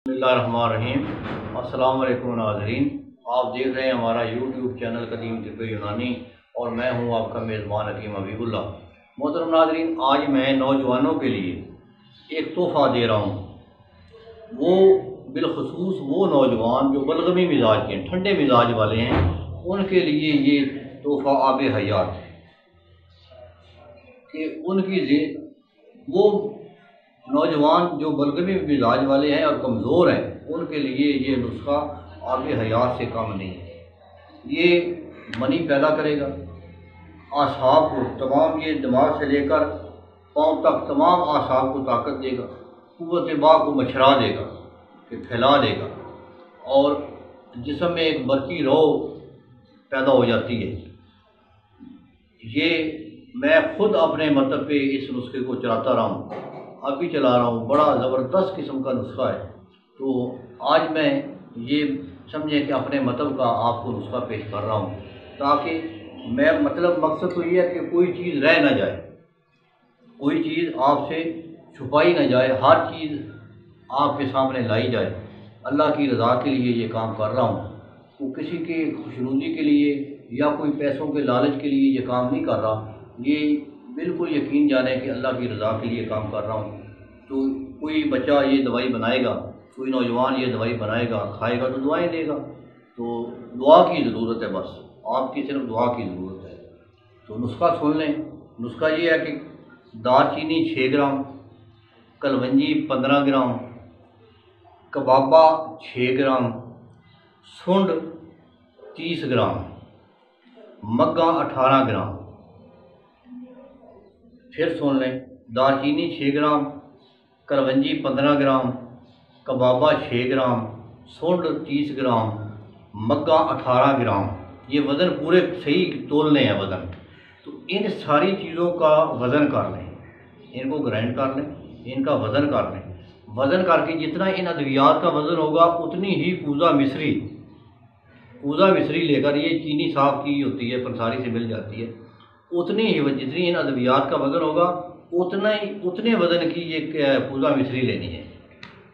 बिस्मिल्लाहिर्रहमानिर्रहीम। अस्सलाम वालेकुम नाज़रीन, आप देख रहे हैं हमारा यूट्यूब चैनल कदीम तिब्बे यूनानी और मैं हूं आपका मेज़बान हकीम हबीबुल्लाह। मोहतरम नाज़रीन, आज मैं नौजवानों के लिए एक तोहफ़ा दे रहा हूं। वो बिलखसूस वो नौजवान जो बलगमी मिजाज के ठंडे मिजाज वाले हैं, उनके लिए ये तोहफ़ा आब हयात है कि उनकी वो नौजवान जो बलगमी मिजाज वाले हैं और कमज़ोर हैं, उनके लिए ये नुस्खा आब हयात से कम नहीं है। ये मनी पैदा करेगा, आसाब को तमाम, ये दिमाग से लेकर पाँव तक तमाम आसाब को ताकत देगा, कुव्वत बा को मशरा देगा कि फैला देगा, और जिस्म में एक बरकी रो पैदा हो जाती है। ये मैं ख़ुद अपने मतलब पे इस नुस्खे को चलाता रहा हूँ, अभी चला रहा हूँ। बड़ा ज़बरदस्त किस्म का नुस्खा है। तो आज मैं ये समझें कि अपने मतलब का आपको नुस्खा पेश कर रहा हूँ, ताकि मैं मकसद तो ये है कि कोई चीज़ रह ना जाए, कोई चीज़ आपसे छुपाई ना जाए, हर चीज़ आपके सामने लाई जाए। अल्लाह की रज़ा के लिए ये काम कर रहा हूँ, तो किसी के खुशनुदी के लिए या कोई पैसों के लालच के लिए ये काम नहीं कर रहा। ये बिल्कुल यकीन जाने कि अल्लाह की रज़ा के लिए काम कर रहा हूँ। तो कोई बच्चा ये दवाई बनाएगा, कोई नौजवान ये दवाई बनाएगा, खाएगा तो दुआएं देगा। तो दुआ की ज़रूरत है, बस आपकी सिर्फ दुआ की ज़रूरत है। तो नुस्खा सुन लें। नुस्खा ये है कि दालचीनी 6 ग्राम, कलवंजी 15 ग्राम, कबाबा 6 ग्राम, सुंड 30 ग्राम, मग्गा 18 ग्राम। फिर सुन लें, दालचीनी 6 ग्राम, कलवंजी 15 ग्राम, कबाबा 6 ग्राम, सुंड 30 ग्राम, मग्गा 18 ग्राम। ये वज़न पूरे सही तोलने हैं वज़न। तो इन सारी चीज़ों का वज़न कर लें, इनको ग्राइंड कर लें, इनका वज़न कर लें। वज़न करके जितना इन अद्वियात का वज़न होगा, उतनी ही पूजा मिश्री लेकर, ये चीनी साफ़ की होती है, पंसारी से मिल जाती है, उतनी ही जितनी इन अद्वियात का वज़न होगा उतने वज़न की ये पूजा मिश्री लेनी है।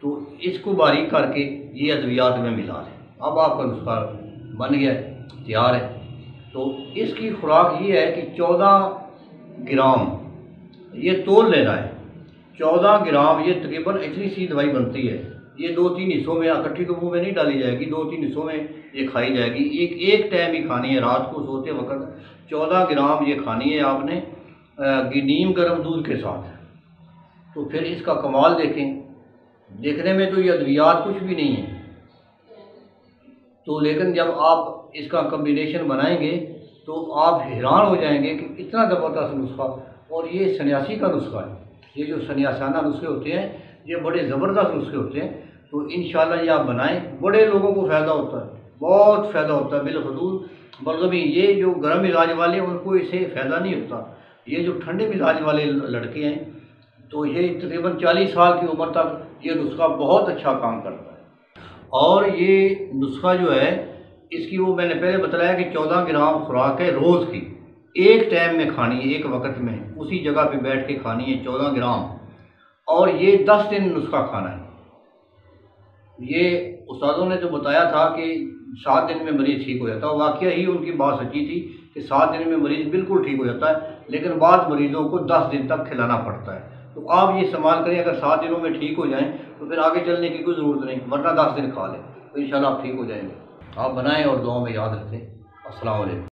तो इसको बारीक करके ये अद्वियात में मिला लें। अब आपका नुस्खा बन गया है, तैयार है। तो इसकी खुराक ये है कि 14 ग्राम ये तोल लेना है। 14 ग्राम ये तकरीबन इतनी सी दवाई बनती है। ये 2-3 हिस्सों में, इकट्ठी तो मुँह में नहीं डाली जाएगी, 2-3 हिस्सों में ये खाई जाएगी। एक टाइम ही खानी है, रात को सोते वक्त 14 ग्राम ये खानी है आपने नीम गर्म दूध के साथ। तो फिर इसका कमाल देखें। देखने में तो ये अद्वियात कुछ भी नहीं है, तो लेकिन जब आप इसका कम्बिनेशन बनाएंगे तो आप हैरान हो जाएंगे कि इतना ज़बरदस्त नुस्खा। और ये सन्यासी का नुस्खा है। ये जो सन्यासाना नुस्खे होते हैं, ये बड़े ज़बरदस्त नुस्खे होते हैं। तो इंशाल्लाह ये आप बनाएं, बड़े लोगों को फ़ायदा होता है, बहुत फ़ायदा होता है। बिलखसूस बलगमी, ये जो गर्म मिजाज वाले उनको इससे फ़ायदा नहीं होता। ये जो ठंडे मिजाज वाले लड़के हैं, तो ये तकरीबन 40 साल की उम्र तक ये नुस्खा बहुत अच्छा काम करता है। और ये नुस्खा जो है, इसकी वो मैंने पहले बताया कि 14 ग्राम खुराक है रोज़ की, एक टाइम में खानी है, एक वक्त में उसी जगह पे बैठ के खानी है 14 ग्राम। और ये 10 दिन नुस्खा खाना है। ये उस्तादों ने तो बताया था कि 7 दिन में मरीज़ ठीक हो जाता है। वाकई ही उनकी बात सच्ची थी कि 7 दिन में मरीज़ बिल्कुल ठीक हो जाता है, लेकिन बाद मरीज़ों को 10 दिन तक खिलाना पड़ता है। तो आप ये इस्तेमाल करें। अगर 7 दिनों में ठीक हो जाएं तो फिर आगे चलने की कोई ज़रूरत नहीं, वरना 10 दिन खा लें तो इंशाल्लाह आप ठीक हो जाएंगे। आप बनाएं और दुआओं में याद रखें। अस्सलाम वालेकुम।